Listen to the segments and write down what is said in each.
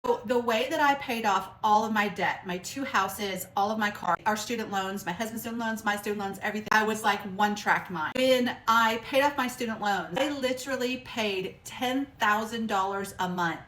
So the way that I paid off all of my debt, my 2 houses, all of my cars, our student loans, my husband's student loans, my student loans, everything, I was like one track mind. When I paid off my student loans, I literally paid $10,000 a month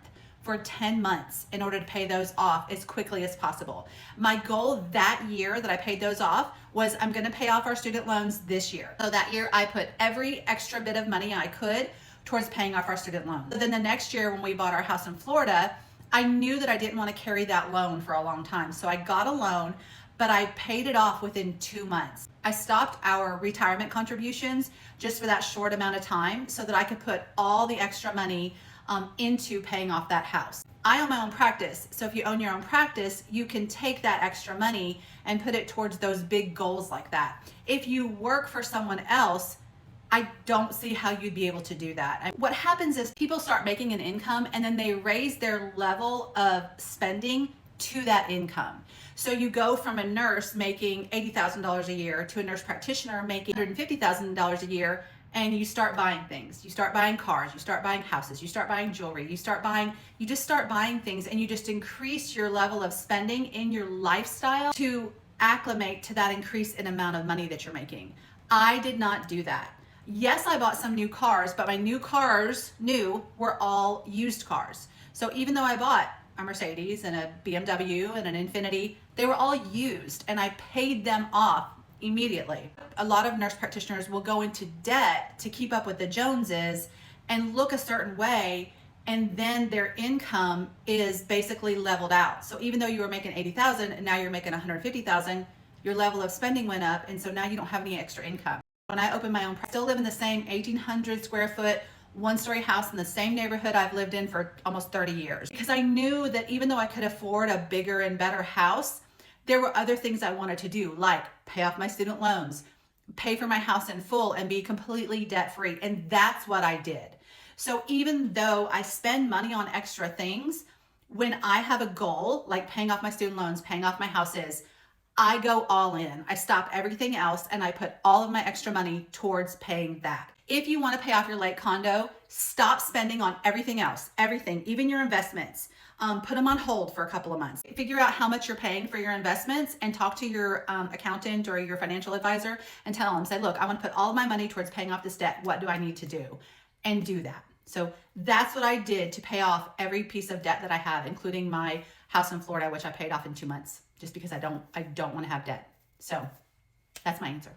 for 10 months in order to pay those off as quickly as possible. My goal that year that I paid those off was I'm gonna pay off our student loans this year. So that year I put every extra bit of money I could towards paying off our student loans. So then the next year when we bought our house in Florida, I knew that I didn't want to carry that loan for a long time. So I got a loan, but I paid it off within 2 months. I stopped our retirement contributions just for that short amount of time so that I could put all the extra money into paying off that house. I own my own practice. So if you own your own practice, you can take that extra money and put it towards those big goals like that. If you work for someone else, I don't see how you'd be able to do that. What happens is people start making an income and then they raise their level of spending to that income. So you go from a nurse making $80,000 a year to a nurse practitioner making $150,000 a year, and you start buying things. You start buying cars, you start buying houses, you start buying jewelry, you just start buying things, and you just increase your level of spending in your lifestyle to acclimate to that increase in amount of money that you're making. I did not do that. Yes, I bought some new cars, but my new cars, were all used cars. So even though I bought a Mercedes and a BMW and an Infiniti, they were all used and I paid them off immediately. A lot of nurse practitioners will go into debt to keep up with the Joneses and look a certain way, and then their income is basically leveled out. So even though you were making $80,000 and now you're making $150,000, your level of spending went up, and so now you don't have any extra income. When I opened my own practice, I still live in the same 1,800 square foot, one-story house in the same neighborhood I've lived in for almost 30 years. Because I knew that even though I could afford a bigger and better house, there were other things I wanted to do, like pay off my student loans, pay for my house in full, and be completely debt-free. And that's what I did. So even though I spend money on extra things, when I have a goal, like paying off my student loans, paying off my houses, I go all in. I stop everything else and I put all of my extra money towards paying that. If you want to pay off your lake condo, stop spending on everything else, everything, even your investments. Put them on hold for a couple of months. Figure out how much you're paying for your investments and talk to your accountant or your financial advisor and tell them, say, look, I want to put all of my money towards paying off this debt. What do I need to do? And do that. So that's what I did to pay off every piece of debt that I have, including my house in Florida, which I paid off in 2 months, just because I don't want to have debt. So that's my answer.